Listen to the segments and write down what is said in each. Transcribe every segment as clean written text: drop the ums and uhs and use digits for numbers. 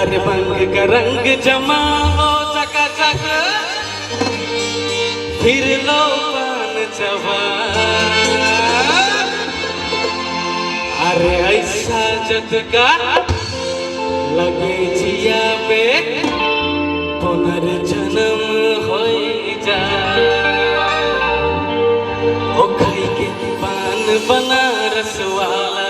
अरे बंग का रंग जमा हो चकाचक, फिर लो पान चबा। अरे ऐसा झटका लगे जिया पे पुनर्जन्म हो जा। ओ खाई के पान बनारस वाला,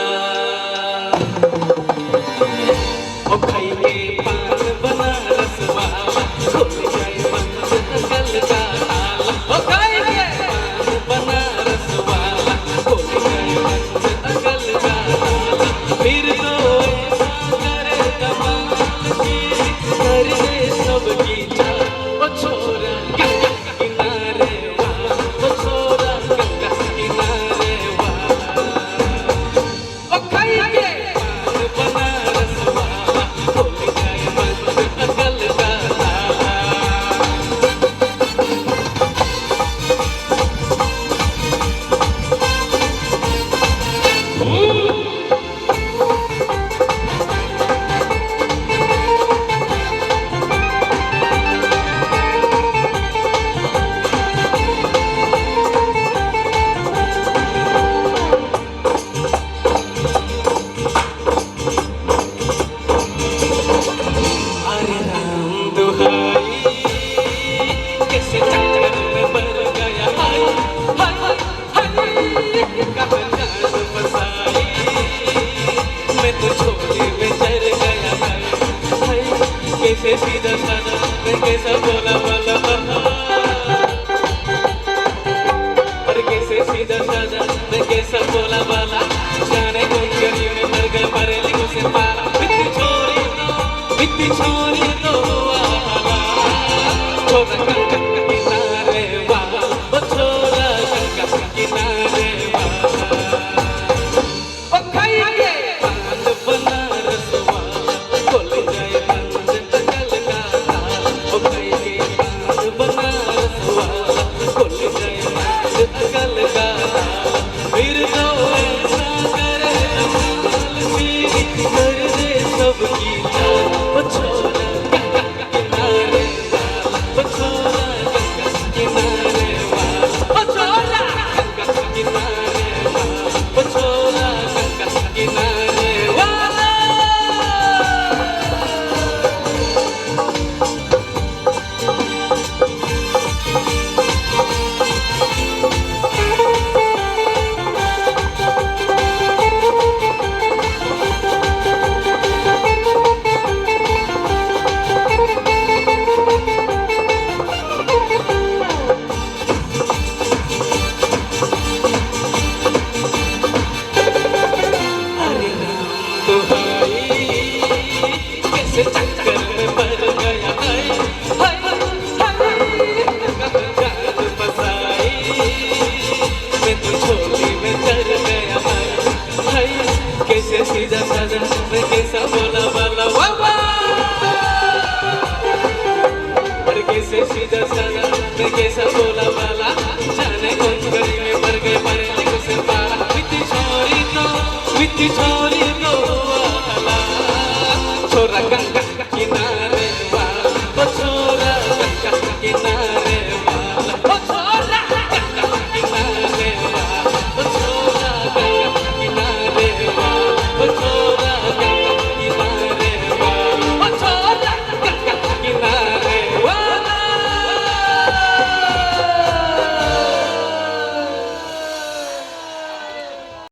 ओ खाई के पान बनारस वाला, खुल जाए बंद अकल का ताला। ओ खाई के पान बनारस वाला, खुल जाए बंद अकल का ताला। फिर तो ऐसा करे कमाल की, कर दे सबकी चाल। ओ छोरा गंगा किनारे वाला, ओ छोरा गंगा किनारे वाला। ओ खाई के पान बनारस वाला, खुल जाए बंद अकल का ताला। अरे राम दुहाई, कैसे चक्कर में पड़ गया। हाय हाय हाय, कहाँ जान फसाई, मैं तो झोले में चढ़ गया। हाय हाय, कैसे सीधा साधा मैं कैसा बोला वाला। और कैसे सीधा साधा मैं कैसा बोला वाला। जाने कौन गली में मर गए बरेली से पाला। बित्ती छोरी दो वाला, छोरा गंगा किनारे वाला, ओ छोरा गंगा किनारे वाला। ओ खाई के पान बनारस वाला, खुल जाए बंद अकल का ताला। ओ खाई के पान बनारस वाला, खुल जाए बंद अकल का ताला। फिर तो ऐसा करे कमाल की, कर दे सबकी चाल। ओ छोरा गंगा किनारे वाला, ओ छोरा गंगा किनारे वाला, ओ छोरा गंगा किनारे वाला, ओ छोरा गंगा किनारे वाला। अरे राम दुहाई, कैसे चक्कर में पड़ गया। हाय हाय हाय, कहाँ जान फसाई, मैं तो झोली में चढ़ गया। हाय हाय, कैसे सीधा साधा मैं कैसा बोला वाला। वाह वाह, और कैसे सीधा साधा मैं कैसा बोला वाला। जाने कौन गली में मर गए बरेली से पाला। बित्ती छोरी दो वाला, छोरा गंगा किनारे वाला, ओ छोरा गंगा किनारे वाला, ओ